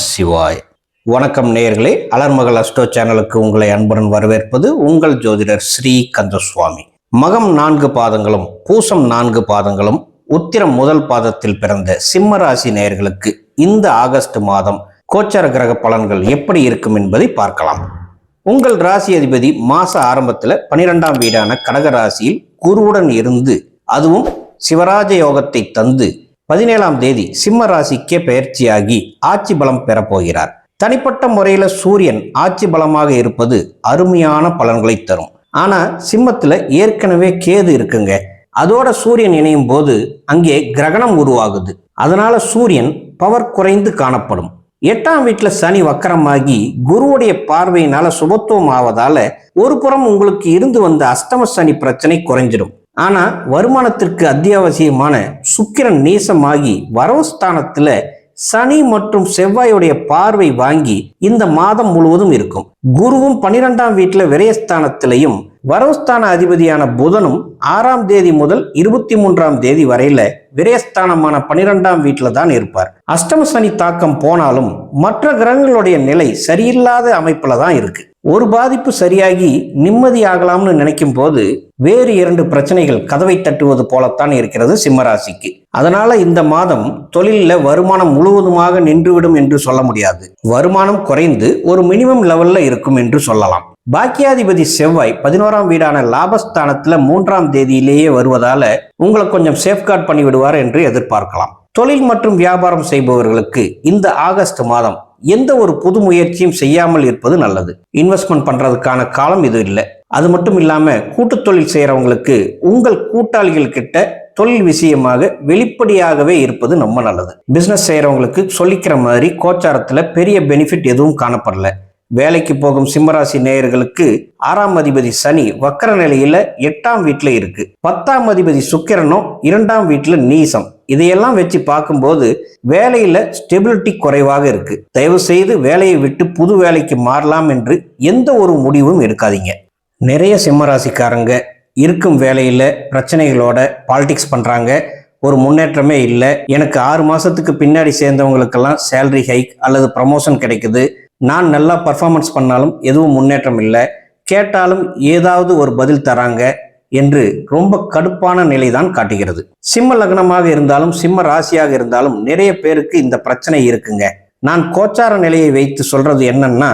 சிவாய். வணக்கம் நேயர்களே, அலர்மகள் அஸ்ட்ரோ சேனலுக்கு உங்களை அன்புடன் வரவேற்பது உங்கள் ஜோதிடர் ஸ்ரீ கந்தசுவாமி. மகம் 4 பாதங்களும் பூசம் 4 பாதங்களும் உத்திரம் முதல் பாதத்தில் பிறந்த சிம்ம ராசி நேயர்களுக்கு இந்த ஆகஸ்ட் மாதம் கோச்சார கிரக பலன்கள் எப்படி இருக்கும் என்பதை பார்க்கலாம். உங்கள் ராசி அதிபதி மாச ஆரம்பத்தில் 12ஆம் வீடான கடக ராசியில் குருவுடன் இருந்து அதுவும் சிவராஜ யோகத்தை தந்து 17ஆம் தேதி சிம்ம ராசிக்கே பெயர்ச்சியாகி ஆட்சி பலம் பெறப்போகிறார். தனிப்பட்ட முறையில சூரியன் ஆட்சி பலமாக இருப்பது அருமையான பலன்களை தரும். ஆனா சிம்மத்துல ஏற்கனவே கேது இருக்குங்க. அதோட சூரியன் இணையும் போது அங்கே கிரகணம் உருவாகுது. அதனால சூரியன் பவர் குறைந்து காணப்படும். 8ஆம் வீட்டுல சனி வக்கரமாகி குருவுடைய பார்வையினால சுபத்துவம் ஆவதால ஒரு புறம் உங்களுக்கு இருந்து வந்த அஷ்டம சனி பிரச்சனை குறைஞ்சிடும். ஆனா வருமானத்திற்கு அத்தியாவசியமான சுக்கிரன் நீசமாகி வரவுஸ்தானத்துல சனி மற்றும் செவ்வாயுடைய பார்வை வாங்கி இந்த மாதம் முழுவதும் இருக்கும். குருவும் 12ஆம் வீட்டுல விரயஸ்தானத்திலையும் வரவுஸ்தான அதிபதியான புதனும் 6ஆம் தேதி முதல் 23ஆம் தேதி வரையில விரயஸ்தானமான 12ஆம் வீட்டுல தான் இருப்பார். அஷ்டம சனி தாக்கம் போனாலும் மற்ற கிரகங்களுடைய நிலை சரியில்லாத அமைப்புல தான் இருக்கு. ஒரு பாதிப்பு சரியாகி நிம்மதி ஆகலாம்னு நினைக்கும் போது வேறு 2 பிரச்சனைகள் கதவை தட்டுவது போலத்தான் இருக்கிறது சிம்மராசிக்கு. அதனால இந்த மாதம் தொழில வருமானம் முழுவதுமாக நின்றுவிடும் என்று சொல்ல முடியாது. வருமானம் குறைந்து ஒரு மினிமம் லெவல்ல இருக்கும் என்று சொல்லலாம். பாக்கியாதிபதி செவ்வாய் 11ஆம் வீடான லாபஸ்தானத்துல 3ஆம் தேதியிலேயே வருவதால உங்களை கொஞ்சம் சேஃப்கார்ட் பண்ணி விடுவார் என்று எதிர்பார்க்கலாம். தொழில் மற்றும் வியாபாரம் செய்பவர்களுக்கு இந்த ஆகஸ்ட் மாதம் எந்த ஒரு புது முயற்சியும் செய்யாமல் இருப்பது நல்லது. இன்வெஸ்ட்மெண்ட் பண்றதுக்கான காலம் இது இல்லை. அது மட்டும் இல்லாம கூட்டு தொழில் செய்யறவங்களுக்கு உங்கள் கூட்டாளிகள் கிட்ட தொழில் விஷயமாக வெளிப்படையாகவே இருப்பது ரொம்ப நல்லது. பிசினஸ் செய்யறவங்களுக்கு சொல்லிக்கிற மாதிரி கோச்சாரத்துல பெரிய பெனிஃபிட் எதுவும் காணப்படல. வேலைக்கு போகும் சிம்மராசி நேயர்களுக்கு 6ஆம் அதிபதி சனி வக்கர நிலையில 8ஆம் வீட்டுல இருக்கு. 10ஆம் அதிபதி சுக்கிரனும் 2ஆம் வீட்டுல நீசம். இதையெல்லாம் வச்சு பார்க்கும்போது வேலையில ஸ்டெபிலிட்டி குறைவாக இருக்கு. தயவு செய்து வேலையை விட்டு புது வேலைக்கு மாறலாம் என்று எந்த ஒரு முடிவும் எடுக்காதீங்க. நிறைய சிம்மராசிக்காரங்க இருக்கும் வேலையில பிரச்சனைகளோட பாலிடிக்ஸ் பண்றாங்க. ஒரு முன்னேற்றமே இல்லை. எனக்கு 6 மாசத்துக்கு பின்னாடி சேர்ந்தவங்களுக்கெல்லாம் சேலரி ஹைக் அல்லது ப்ரமோஷன் கிடைக்குது. நான் நல்லா பர்ஃபார்மன்ஸ் பண்ணாலும் எதுவும் முன்னேற்றம் இல்லை. கேட்டாலும் ஏதாவது ஒரு பதில் தராங்க என்று ரொம்ப கடுப்பான நிலைதான் காட்டுகிறது. சிம்ம லக்னமாக இருந்தாலும் சிம்ம ராசியாக இருந்தாலும் நிறைய பேருக்கு இந்த பிரச்சனை இருக்குங்க. நான் கோச்சார நிலையை வைத்து சொல்றது என்னன்னா,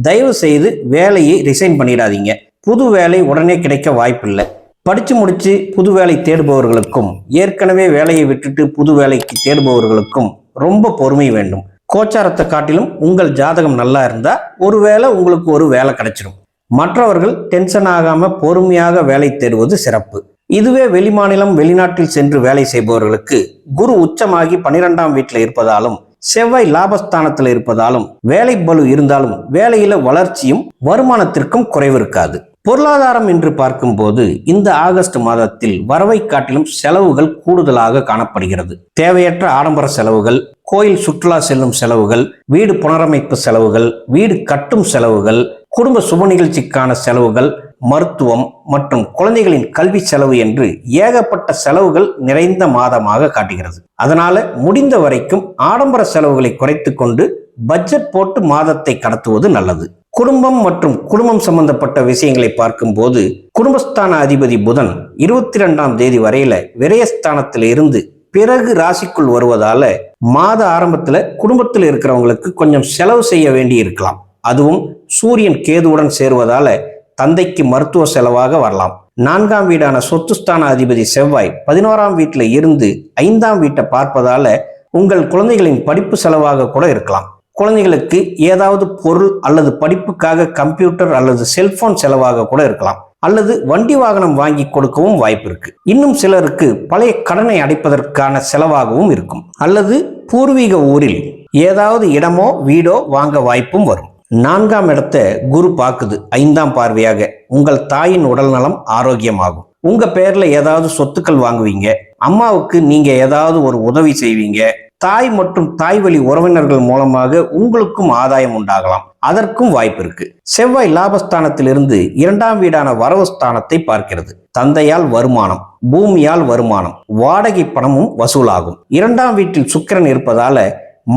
தயவு செய்து வேலையை ரிசைன் பண்ணிடாதீங்க. புது வேலை உடனே கிடைக்க வாய்ப்பில்லை. படிச்சு முடிச்சு புது வேலை தேடுபவர்களுக்கும் ஏற்கனவே வேலையை விட்டுட்டு புது வேலைக்கு தேடுபவர்களுக்கும் ரொம்ப பொறுமை வேண்டும். கோச்சாரத்தை காட்டிலும் உங்கள் ஜாதகம் நல்லா இருந்தா ஒருவேளை உங்களுக்கு ஒரு வேலை கிடைச்சிடும். மற்றவர்கள் டென்ஷன் ஆகாம பொறுமையாக வேலை தேடுவது சிறப்பு. இதுவே வெளிமாநிலம் வெளிநாட்டில் சென்று வேலை செய்பவர்களுக்கு குரு உச்சமாகி 12ஆம் வீட்டுல இருப்பதாலும் செவ்வாய் லாபஸ்தானத்தில் இருப்பதாலும் வேலை பளு இருந்தாலும் வேலையில வளர்ச்சியும் வருமானத்திற்கும் குறைவு இருக்காது. பொருளாதாரம் என்று பார்க்கும்போது இந்த ஆகஸ்ட் மாதத்தில் வரவை காட்டிலும் செலவுகள் கூடுதலாக காணப்படுகிறது. தேவையற்ற ஆடம்பர செலவுகள், கோயில் சுற்றுலா செல்லும் செலவுகள், வீடு புனரமைப்பு செலவுகள், வீடு கட்டும் செலவுகள், குடும்ப சுப நிகழ்ச்சிக்கான செலவுகள், மருத்துவம் மற்றும் குழந்தைகளின் கல்வி செலவு என்று ஏகப்பட்ட செலவுகள் நிறைந்த மாதமாக காட்டுகிறது. அதனால முடிந்த வரைக்கும் ஆடம்பர செலவுகளை குறைத்து கொண்டு பட்ஜெட் போட்டு மாதத்தை கடத்துவது நல்லது. குடும்பம் மற்றும் குடும்பம் சம்பந்தப்பட்ட விஷயங்களை பார்க்கும்போது குடும்பஸ்தான அதிபதி புதன் 22ஆம் தேதி வரையில விரயஸ்தானத்தில் இருந்து பிறகு ராசிக்குள் வருவதால மாத ஆரம்பத்துல குடும்பத்தில் இருக்கிறவங்களுக்கு கொஞ்சம் செலவு செய்ய வேண்டி இருக்கலாம். அதுவும் சூரியன் கேதுவுடன் சேருவதால தந்தைக்கு மருத்துவ செலவாக வரலாம். 4ஆம் வீடான சொத்துஸ்தான அதிபதி செவ்வாய் 11ஆம் வீட்டுல இருந்து 5ஆம் வீட்டை பார்ப்பதால உங்கள் குழந்தைகளின் படிப்பு செலவாக கூட இருக்கலாம். குழந்தைகளுக்கு ஏதாவது பொருள் அல்லது படிப்புக்காக கம்ப்யூட்டர் அல்லது செல்போன் செலவாக கூட இருக்கலாம். அல்லது வண்டி வாகனம் வாங்கி கொடுக்கவும் வாய்ப்பு இருக்கு. இன்னும் சிலருக்கு பழைய கடனை அடைப்பதற்கான செலவாகவும் இருக்கும். அல்லது பூர்வீக ஊரில் ஏதாவது இடமோ வீடோ வாங்க வாய்ப்பும் வரும். 4ஆம் இடத்தை குரு பார்க்குது 5ஆம் பார்வையாக. உங்கள் தாயின் உடல் நலம் ஆரோக்கியமாகும். உங்க பேர்ல ஏதாவது சொத்துக்கள் வாங்குவீங்க. அம்மாவுக்கு நீங்க ஏதாவது ஒரு உதவி செய்வீங்க. தாய் மற்றும் தாய் வழி உறவினர்கள் மூலமாக உங்களுக்கும் ஆதாயம் உண்டாகலாம். அதற்கும் வாய்ப்பு இருக்கு. செவ்வாய் லாபஸ்தானத்திலிருந்து 2ஆம் வீடான வரவுஸ்தானத்தை பார்க்கிறது. தந்தையால் வருமானம், பூமியால் வருமானம், வாடகை பணமும் வசூலாகும். 2ஆம் வீட்டில் சுக்கிரன் இருப்பதால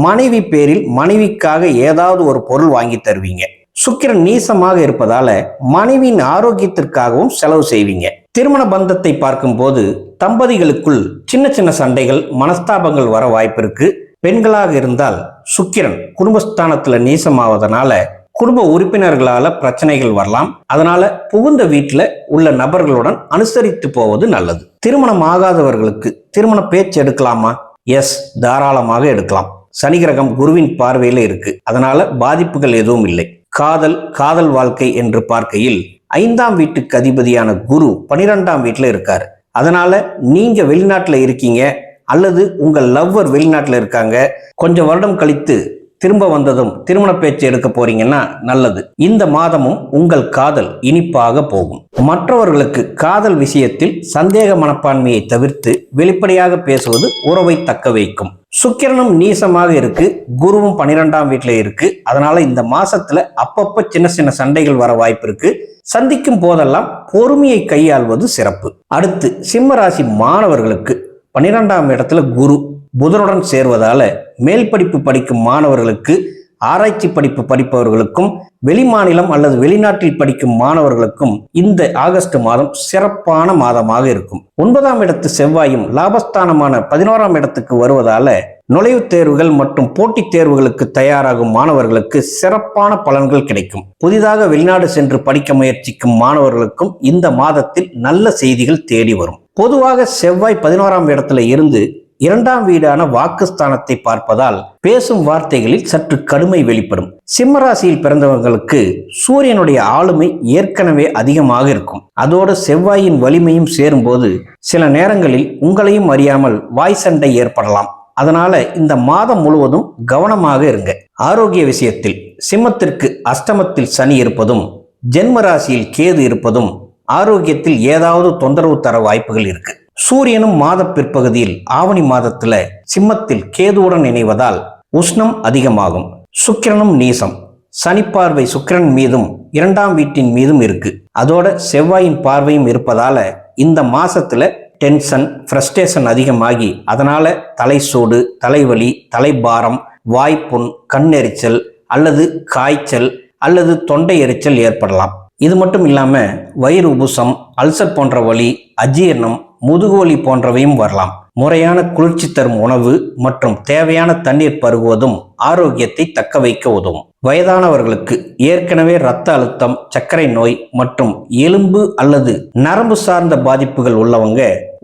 மனைவி பேரில் மனைவிக்காக ஏதாவது ஒரு பொருள் வாங்கி தருவீங்க. சுக்கிரன் நீசமாக இருப்பதால மனைவியின் ஆரோக்கியத்திற்காகவும் செலவு செய்வீங்க. திருமண பந்தத்தை பார்க்கும்போது தம்பதிகளுக்குள் சின்ன சின்ன சண்டைகள், மனஸ்தாபங்கள் வர வாய்ப்பு இருக்கு. பெண்களாக இருந்தால் சுக்கிரன் குடும்பஸ்தானத்துல நீசமாவதனால குடும்ப உறுப்பினர்களால பிரச்சனைகள் வரலாம். அதனால புகுந்த வீட்டுல உள்ள நபர்களுடன் அனுசரித்து போவது நல்லது. திருமணம் ஆகாதவர்களுக்கு திருமண பேச்சு எடுக்கலாமா? எஸ், தாராளமாக எடுக்கலாம். சனி கிரகம் குருவின் பார்வையில இருக்கு. அதனால பாதிப்புகள் எதுவும் இல்லை. காதல் வாழ்க்கை என்று பார்க்கையில் 5ஆம் வீட்டுக்கு அதிபதியான குரு 12ஆம் வீட்டுல இருக்காரு. அதனால நீங்க வெளிநாட்டுல இருக்கீங்க அல்லது உங்கள் லவ்வர் வெளிநாட்டுல இருக்காங்க, கொஞ்சம் வருடம் கழித்து திரும்ப வந்ததும் திருமண பேச்சு எடுக்க போறீங்கன்னா நல்லது. இந்த மாதமும் உங்கள் காதல் இனிப்பாக போகும். மற்றவர்களுக்கு காதல் விஷயத்தில் சந்தேக மனப்பான்மையை தவிர்த்து வெளிப்படையாக பேசுவது உறவை தக்க வைக்கும். சுக்கிரனும் நீசமாக இருக்கு, குருவும் 12ஆம் வீட்டுல இருக்கு. அதனால இந்த மாசத்துல அப்பப்ப சின்ன சின்ன சண்டைகள் வர வாய்ப்பு இருக்கு. சந்திக்கும் போதெல்லாம் பொறுமையை கையாள்வது சிறப்பு. அடுத்து சிம்ம ராசி மாணவர்களுக்கு 12ஆம் இடத்துல குரு புதனுடன் சேர்வதால மேல் படிப்பு படிக்கும் மாணவர்களுக்கு, ஆராய்ச்சி படிப்பு படிப்பவர்களுக்கும், வெளிமாநிலம் அல்லது வெளிநாட்டில் படிக்கும் மாணவர்களுக்கும் இந்த ஆகஸ்ட் மாதம் சிறப்பான மாதமாக இருக்கும். 9ஆம் இடத்து செவ்வாயும் லாபஸ்தானமான 11ஆம் இடத்துக்கு வருவதால நுழைவுத் தேர்வுகள் மற்றும் போட்டித் தேர்வுகளுக்கு தயாராகும் மாணவர்களுக்கு சிறப்பான பலன்கள் கிடைக்கும். புதிதாக வெளிநாடு சென்று படிக்க முயற்சிக்கும் மாணவர்களுக்கும் இந்த மாதத்தில் நல்ல செய்திகள் தேடி வரும். பொதுவாக செவ்வாய் 11ஆம் இடத்துல இருந்து 2ஆம் வீடான வாக்குஸ்தானத்தை பார்ப்பதால் பேசும் வார்த்தைகளில் சற்று கடுமை வெளிப்படும். சிம்மராசியில் பிறந்தவர்களுக்கு சூரியனுடைய ஆளுமை ஏற்கனவே அதிகமாக இருக்கும். அதோடு செவ்வாயின் வலிமையும் சேரும்போது சில நேரங்களில் உங்களையும் அறியாமல் வாய் சண்டை ஏற்படலாம். அதனால இந்த மாதம் முழுவதும் கவனமாக இருங்க. ஆரோக்கிய விஷயத்தில் சிம்மத்திற்கு அஷ்டமத்தில் சனி இருப்பதும் ஜென்ம ராசியில் கேது இருப்பதும் ஆரோக்கியத்தில் ஏதாவது தொந்தரவு தர வாய்ப்புகள் இருக்கு. சூரியனும் மாத பிற்பகுதியில் ஆவணி மாதத்துல சிம்மத்தில் கேதுவுடன் இணைவதால் உஷ்ணம் அதிகமாகும். சுக்கிரனும் நீசம். சனி பார்வை சுக்கிரன் மீதும் 2ஆம் வீட்டின் மீதும் இருக்கு. அதோட செவ்வாயின் பார்வையும் இருப்பதால இந்த மாசத்துல டென்ஷன், ஃப்ரஸ்ட்ரேஷன் அதிகமாகி அதனால தலை சூடு, தலைவலி, தலைபாரம், வாய்ப்புண், கண்ணெரிச்சல் அல்லது காய்ச்சல் அல்லது தொண்டை எரிச்சல் ஏற்படலாம். இது மட்டும் இல்லாம வயிறு உபுசம், அல்சர் போன்ற வலி, அஜீரணம், முதுகுவலி போன்றவையும் வரலாம். முறையான குளிர்ச்சி தரும் உணவு மற்றும் தேவையான தண்ணீர் பருகுவதும் ஆரோக்கியத்தை தக்க வைக்க உதவும். வயதானவர்களுக்கு ஏற்கனவே இரத்த அழுத்தம், சர்க்கரை நோய் மற்றும் எலும்பு அல்லது நரம்பு சார்ந்த பாதிப்புகள் உள்ளவங்க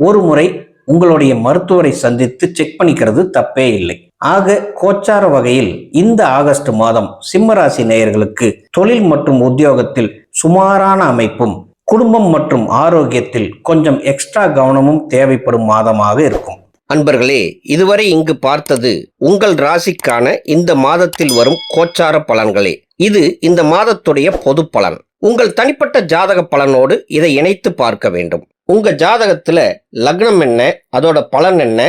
ஒரு முறை உங்களுடைய மருத்துவரை சந்தித்து செக் பண்ணிக்கிறது தப்பே இல்லை. ஆக கோச்சார வகையில் இந்த ஆகஸ்ட் மாதம் சிம்மராசி நேயர்களுக்கு தொழில் மற்றும் உத்தியோகத்தில் சுமாரான அமைப்பும், குடும்பம் மற்றும் ஆரோக்கியத்தில் கொஞ்சம் எக்ஸ்ட்ரா கவனமும் தேவைப்படும் மாதமாக இருக்கும். அன்பர்களே, இதுவரை இங்கு பார்த்தது உங்கள் ராசிக்கான இந்த மாதத்தில் வரும் கோச்சார பலன்களே. இது இந்த மாதத்துடைய பொது பலன். உங்கள் தனிப்பட்ட ஜாதக பலனோடு இதை இணைத்து பார்க்க வேண்டும். உங்க ஜாதகத்துல லக்னம் என்ன, அதோட பலன் என்ன,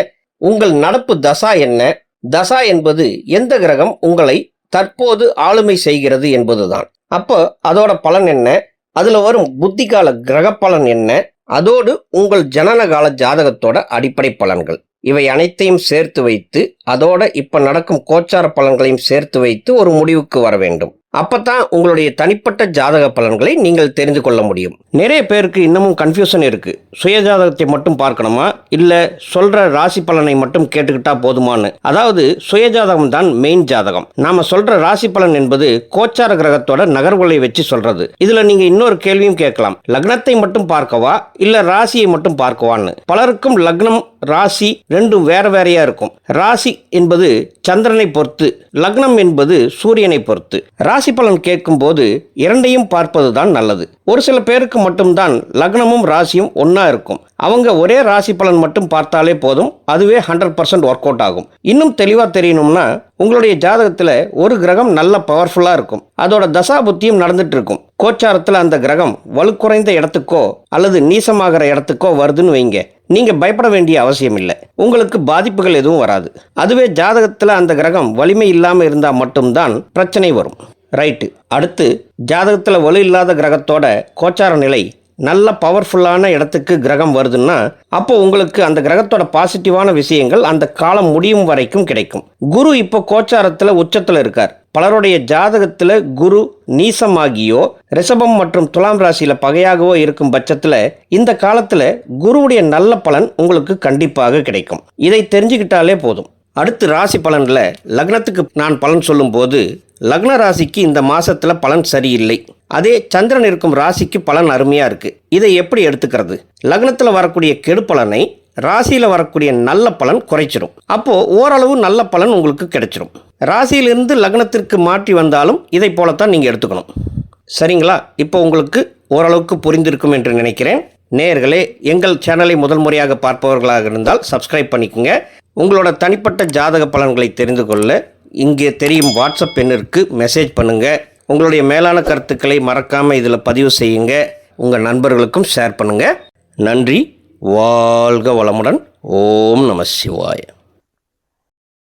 உங்கள் நடப்பு தசா என்ன, தசா என்பது எந்த கிரகம் உங்களை தற்போது ஆளுமை செய்கிறது என்பதுதான். அப்போ அதோட பலன் என்ன, அதுல வரும் புத்திகால கிரக பலன் என்ன, அதோடு உங்கள் ஜனனகால ஜாதகத்தோட அடிப்படை பலன்கள், இவை அனைத்தையும் சேர்த்து வைத்து அதோட இப்ப நடக்கும் கோச்சார பலன்களையும் சேர்த்து வைத்து ஒரு முடிவுக்கு வர வேண்டும். அப்பதான் உங்களுடைய தனிப்பட்ட ஜாதக பலன்களை நீங்கள் தெரிந்து கொள்ள முடியும். நிறைய பேருக்கு இன்னமும் கன்ஃபியூஷன் இருக்கு. சுய ஜாதகத்தை மட்டும் பார்க்கணுமா, இல்ல சொல்ற ராசி பலனை மட்டும் கேட்டுக்கிட்டா போதுமான்னு. அதாவது சுய ஜாதகம் தான் மெயின் ஜாதகம். நாம சொல்ற ராசி பலன் என்பது கோச்சார கிரகத்தோட நகர்வுகளை வச்சு சொல்றது. இதுல நீங்க இன்னொரு கேள்வியும் கேட்கலாம், லக்னத்தை மட்டும் பார்க்கவா இல்ல ராசியை மட்டும் பார்க்கவான்னு. பலருக்கும் லக்னம் ராசி ரெண்டும் வேற வேறையா இருக்கும். ராசி என்பது சந்திரனை பொறுத்து, லக்னம் என்பது சூரியனை பொறுத்து. ராசி பலன் கேட்கும் போது இரண்டையும் பார்ப்பதுதான் நல்லது. ஒரு சில பேருக்கு மட்டும்தான் லக்னமும் ராசியும் ஒன்னா இருக்கும். அவங்க ஒரே ராசி பலன் மட்டும் பார்த்தாலே போதும், அதுவே 100% ஒர்க் அவுட் ஆகும். இன்னும் தெளிவா தெரியணும்னா உங்களுடைய ஜாதகத்துல ஒரு கிரகம் நல்ல பவர்ஃபுல்லா இருக்கும், அதோட தசா புத்தியும் நடந்துட்டு இருக்கும். கோச்சாரத்துல அந்த கிரகம் வலுக்குறைந்த இடத்துக்கோ அல்லது நீசமாகிற இடத்துக்கோ வருதுன்னு வைங்க, நீங்க பயப்பட வேண்டிய அவசியம் இல்லை. உங்களுக்கு பாதிப்புகள் எதுவும் வராது. அதுவே ஜாதகத்துல அந்த கிரகம் வலிமை இல்லாம இருந்தா மட்டும்தான் பிரச்சனை வரும். ரைட்டு. அடுத்து ஜாதகத்துல வலு இல்லாத கிரகத்தோட கோச்சார நிலை நல்ல பவர்ஃபுல்லான இடத்துக்கு கிரகம் வருதுன்னா அப்போ உங்களுக்கு அந்த கிரகத்தோட பாசிட்டிவான விஷயங்கள் அந்த காலம் முடியும் வரைக்கும் கிடைக்கும். குரு இப்போ கோச்சாரத்தில் உச்சத்தில் இருக்கார். பலருடைய ஜாதகத்தில் குரு நீசமாகியோ ரிஷபம் மற்றும் துலாம் ராசியில் பகையாகவோ இருக்கும் பட்சத்தில் இந்த காலத்தில் குருவுடைய நல்ல பலன் உங்களுக்கு கண்டிப்பாக கிடைக்கும். இதை தெரிஞ்சுக்கிட்டாலே போதும். அடுத்து ராசி பலனில் லக்னத்துக்கு நான் பலன் சொல்லும்போது லக்ன ராசிக்கு இந்த மாதத்தில் பலன் சரியில்லை. அதே சந்திரன் இருக்கும் ராசிக்கு பலன் அருமையாக இருக்குது. இதை எப்படி எடுத்துக்கிறது? லக்னத்தில் வரக்கூடிய கெடு பலனை ராசியில் வரக்கூடிய நல்ல பலன் குறைச்சிடும். அப்போது ஓரளவு நல்ல பலன் உங்களுக்கு கிடைச்சிடும். ராசியிலிருந்து லக்னத்திற்கு மாற்றி வந்தாலும் இதை போலத்தான் நீங்கள் எடுத்துக்கணும். சரிங்களா? இப்போ உங்களுக்கு ஓரளவுக்கு புரிந்திருக்கும் என்று நினைக்கிறேன். நேயர்களே, எங்கள் சேனலை முதல் முறையாக பார்ப்பவர்களாக இருந்தால் சப்ஸ்கிரைப் பண்ணிக்கோங்க. உங்களோட தனிப்பட்ட ஜாதக பலன்களை தெரிந்து கொள்ள இங்கே தெரியும் வாட்ஸ்அப் எண்ணிற்கு மெசேஜ் பண்ணுங்கள். உங்களுடைய மேலான கருத்துக்களை மறக்காமல் இதில் பதிவு செய்யுங்க. உங்கள் நண்பர்களுக்கும் ஷேர் பண்ணுங்கள். நன்றி. வாழ்க வளமுடன். ஓம் நம சிவாய.